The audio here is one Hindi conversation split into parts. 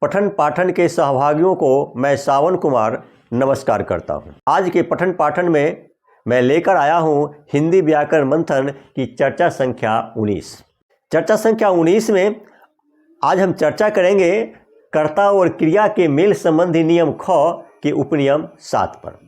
पठन पाठन के सहभागियों को मैं सावन कुमार नमस्कार करता हूं। आज के पठन पाठन में मैं लेकर आया हूं हिंदी व्याकरण मंथन की चर्चा संख्या 19। चर्चा संख्या 19 में आज हम चर्चा करेंगे कर्ता और क्रिया के मेल संबंधी नियम ख के उपनियम 7 पर।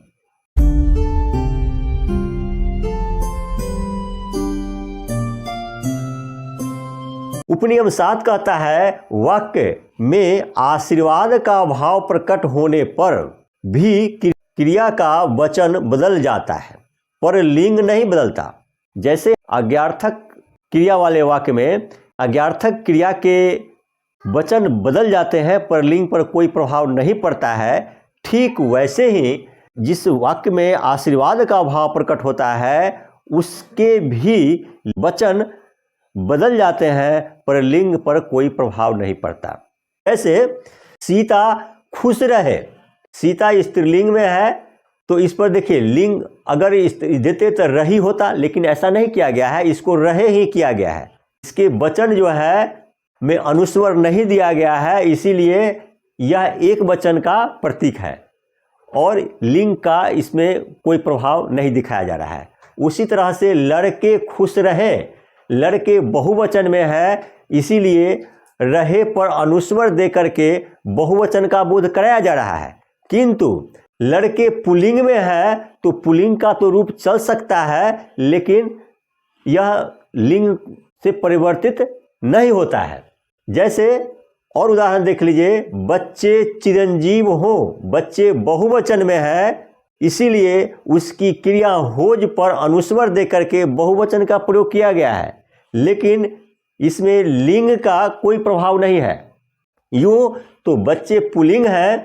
उपनियम 7 कहता है वाक्य में आशीर्वाद का भाव प्रकट होने पर भी क्रिया का वचन बदल जाता है पर लिंग नहीं बदलता। जैसे अज्ञार्थक क्रिया वाले वाक्य में अज्ञार्थक क्रिया के वचन बदल जाते हैं पर लिंग पर कोई प्रभाव नहीं पड़ता है, ठीक वैसे ही जिस वाक्य में आशीर्वाद का भाव प्रकट होता है उसके भी वचन बदल जाते हैं पर लिंग पर कोई प्रभाव नहीं पड़ता। ऐसे सीता खुश रहे, सीता स्त्रीलिंग में है तो इस पर देखिए लिंग अगर देते तो रही होता, लेकिन ऐसा नहीं किया गया है, इसको रहे ही किया गया है। इसके वचन जो है में अनुस्वर नहीं दिया गया है, इसीलिए यह एक वचन का प्रतीक है और लिंग का इसमें कोई प्रभाव नहीं दिखाया जा रहा है। उसी तरह से लड़के खुश रहे, लड़के बहुवचन में है, इसीलिए रहे पर अनुस्वर दे करके बहुवचन का बोध कराया जा रहा है। किंतु लड़के पुल्लिंग में है तो पुल्लिंग का तो रूप चल सकता है, लेकिन यह लिंग से परिवर्तित नहीं होता है। जैसे और उदाहरण देख लीजिए, बच्चे चिरंजीव हो, बच्चे बहुवचन में है, इसीलिए उसकी क्रिया होज पर अनुस्वर दे करके बहुवचन का प्रयोग किया गया है, लेकिन इसमें लिंग का कोई प्रभाव नहीं है। यूँ तो बच्चे पुल्लिंग है,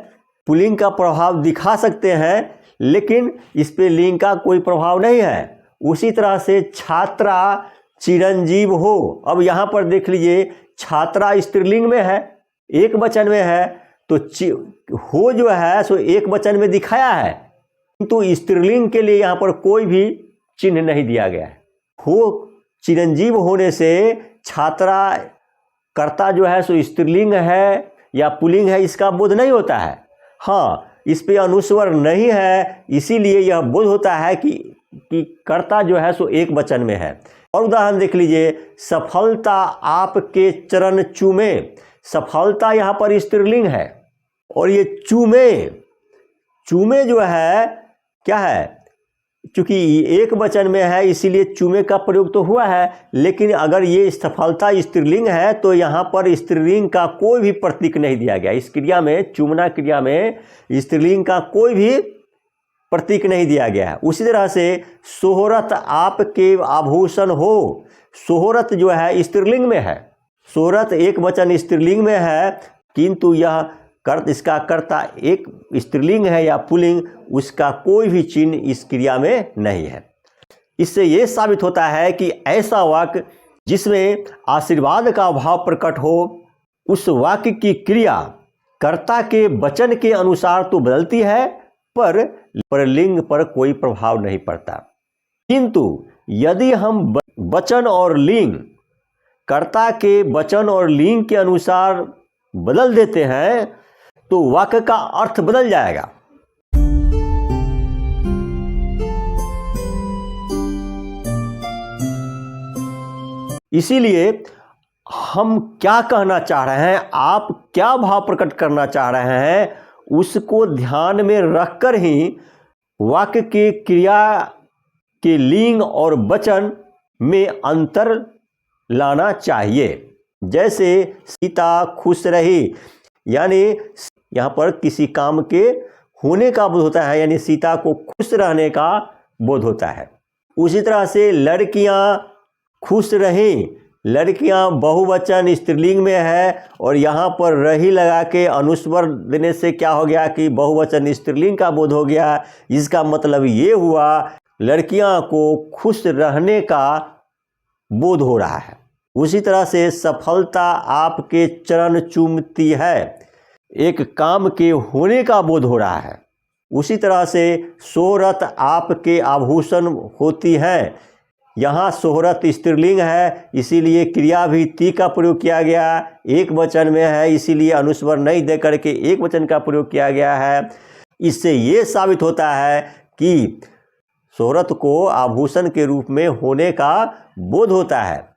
पुल्लिंग का प्रभाव दिखा सकते हैं, लेकिन इस पे लिंग का कोई प्रभाव नहीं है। उसी तरह से छात्रा चिरंजीव हो, अब यहाँ पर देख लीजिए छात्रा स्त्रीलिंग में है, एक वचन में है, तो हो जो है सो एक वचन में दिखाया है, किंतु स्त्रीलिंग के लिए यहाँ पर कोई भी चिन्ह नहीं दिया गया है। हो चिरंजीव होने से छात्रा कर्ता जो है सो स्त्रीलिंग है या पुल्लिंग है इसका बोध नहीं होता है। हाँ, इस पे अनुस्वर नहीं है, इसीलिए यह बोध होता है कि कर्ता जो है सो एक वचन में है। और उदाहरण देख लीजिए, सफलता आपके चरण चूमे, सफलता यहाँ पर स्त्रीलिंग है और ये चूमे, चूमे जो है क्या है, चूँकि एक वचन में है इसीलिए चूमे का प्रयोग तो हुआ है, लेकिन अगर ये सफलता स्त्रीलिंग है तो यहाँ पर स्त्रीलिंग का कोई भी प्रतीक नहीं दिया गया। इस क्रिया में, चूमना क्रिया में स्त्रीलिंग का कोई भी प्रतीक नहीं दिया गया है। उसी तरह से सोहरत आपके आभूषण हो, सोहरत जो है स्त्रीलिंग में है, सोहरत एक वचन स्त्रीलिंग में है, किंतु यह इसका कर्ता एक स्त्रीलिंग है या पुल्लिंग, उसका कोई भी चिन्ह इस क्रिया में नहीं है। इससे ये साबित होता है कि ऐसा वाक्य जिसमें आशीर्वाद का भाव प्रकट हो, उस वाक्य की क्रिया कर्ता के वचन के अनुसार तो बदलती है पर लिंग पर कोई प्रभाव नहीं पड़ता। किंतु यदि हम वचन और लिंग, कर्ता के वचन और लिंग के अनुसार बदल देते हैं तो वाक्य का अर्थ बदल जाएगा। इसीलिए हम क्या कहना चाह रहे हैं, आप क्या भाव प्रकट करना चाह रहे हैं, उसको ध्यान में रखकर ही वाक्य के क्रिया के लिंग और वचन में अंतर लाना चाहिए। जैसे सीता खुश रही, यानी यहाँ पर किसी काम के होने का बोध होता है, यानी सीता को खुश रहने का बोध होता है। उसी तरह से लड़कियाँ खुश रहें, लड़कियां बहुवचन स्त्रीलिंग में है और यहाँ पर रही लगा के अनुस्वर देने से क्या हो गया कि बहुवचन स्त्रीलिंग का बोध हो गया। इसका मतलब ये हुआ लड़कियां को खुश रहने का बोध हो रहा है। उसी तरह से सफलता आपके चरण चूमती है, एक काम के होने का बोध हो रहा है। उसी तरह से शोहरत आपके आभूषण होती है, यहाँ शोहरत स्त्रीलिंग है, इसीलिए क्रिया भी ती का प्रयोग किया गया। एक वचन में है, इसीलिए अनुस्वर नहीं दे करके एक वचन का प्रयोग किया गया है। इससे ये साबित होता है कि शोहरत को आभूषण के रूप में होने का बोध होता है।